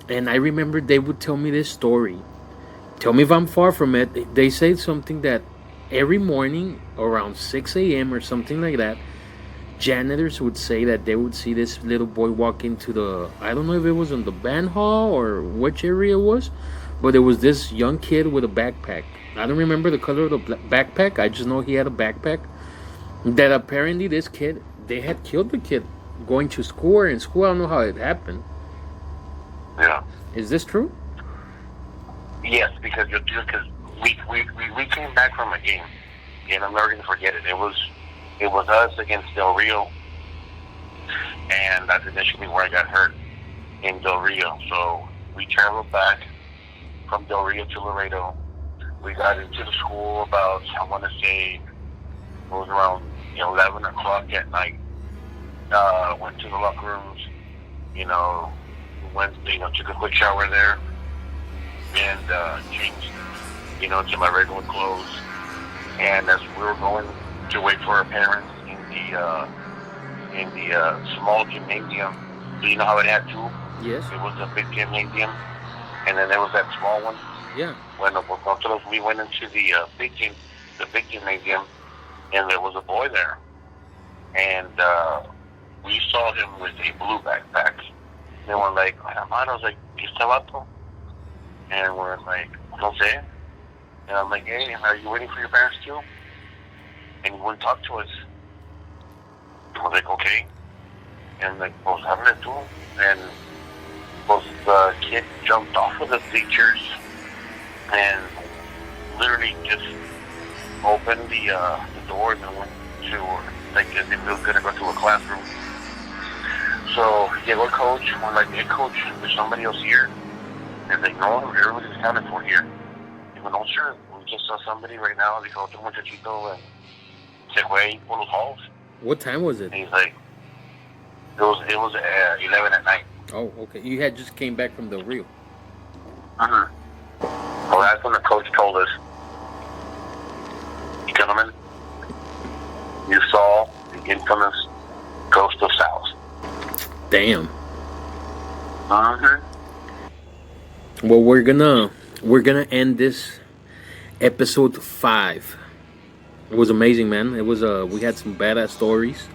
And I remember they would tell me this story. Tell me if I'm far from it. They said something that every morning around 6 a.m. or something like that, janitors would say that they would see this little boy walk into the, I don't know if it was in the band hall or which area it was, but it was this young kid with a backpack. I don't remember the color of the backpack. I just know he had a backpack. That apparently this kid, they had killed the kid going to school or in school. I don't know how it happened. Yeah. Is this true? Yes, because we came back from a game, and I'm never gonna forget it. It was us against Del Rio, and that's initially where I got hurt, in Del Rio. So we traveled back from Del Rio to Laredo. We got into the school about, I want to say, it was around 11 o'clock at night. Went to the locker rooms, took a quick shower there, and changed, to my regular clothes. And as we were going to wait for our parents in the small gymnasium, so you know how it had two? Yes. It was a big gymnasium, and then there was that small one. Yeah. When we went into the big gymnasium, and there was a boy there, and we saw him with a blue backpack. They were like, I was like, ¿Este vato? And we're like, no sé. And I'm like, hey, are you waiting for your parents too? And he wouldn't talk to us. I was like, okay. And like, pues háblale tú. And pues the kid jumped off of the bleachers and literally just opened the doors and went to, like, if we were gonna go to a classroom. So llegó el coach. We're like, hey coach, there's somebody else here. And like, no, everybody's accounted for here. He went, no, sure, we just saw somebody right now. Dijo, otro muchachito, and se fue ahí por los halls. What time was it? And he's like, it was 11 at night. Oh, okay. You had just came back from Del Rio. Mm-hmm. Well, that's when the coach told us, gentlemen, you saw the infamous Ghost of South. Damn. Uh-huh. Well, we're gonna end this episode 5. It was amazing, man. It was we had some badass stories,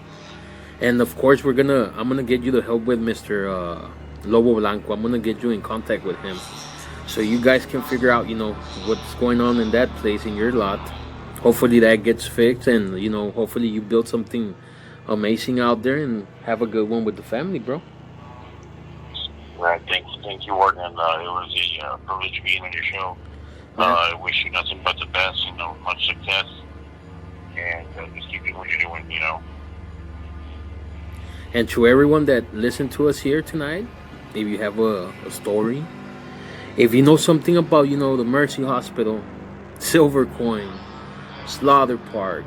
and of course I'm gonna get you the help with Mr. Lobo Blanco. I'm gonna get you in contact with him, so you guys can figure out what's going on in that place in your lot. Hopefully that gets fixed, and hopefully you build something amazing out there and have a good one with the family, bro. Right, thank you, Warden. And it was a privilege being on your show. I wish you nothing but the best. Much success, and just keep doing what you're doing. And to everyone that listened to us here tonight, if you have a story, if you know something about the Mercy Hospital, Silver Coin, Slaughter Park,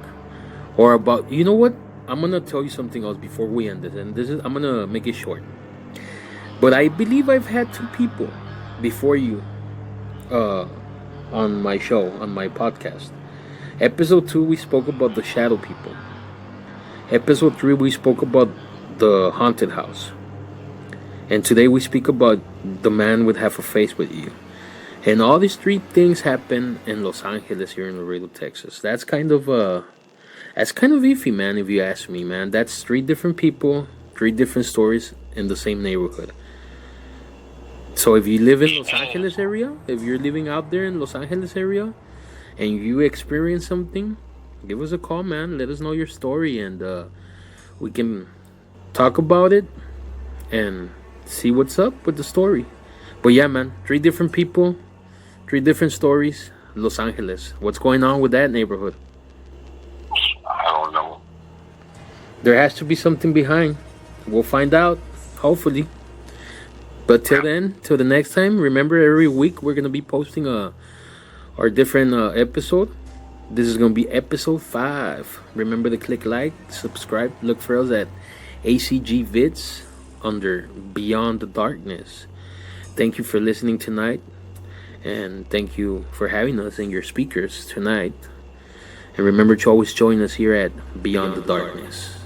or about what, I'm gonna tell you something else before we end this, and I'm gonna make it short. But I believe I've had 2 people before you on my show, on my podcast. Episode 2, we spoke about the shadow people. Episode 3, we spoke about the haunted house. And today we speak about the man with half a face with you. And all these 3 things happen in Los Angeles, here in Laredo, Texas. That's kind of iffy, man, if you ask me, man. That's 3 different people, 3 different stories in the same neighborhood. So if you live in Los Angeles area, if you're living out there in Los Angeles area, and you experience something, give us a call, man. Let us know your story, and we can talk about it and see what's up with the story. But yeah, man, 3 different people, 3 different stories. Los Angeles, what's going on with that neighborhood? I don't know. There has to be something behind. We'll find out, hopefully. But till then, till the next time, remember, every week we're gonna be posting our different episode. This is gonna be episode 5. Remember to click like, subscribe, look for us at ACG Vids under Beyond the Darkness. Thank you for listening tonight, and thank you for having us in your speakers tonight. And remember to always join us here at Beyond the Darkness.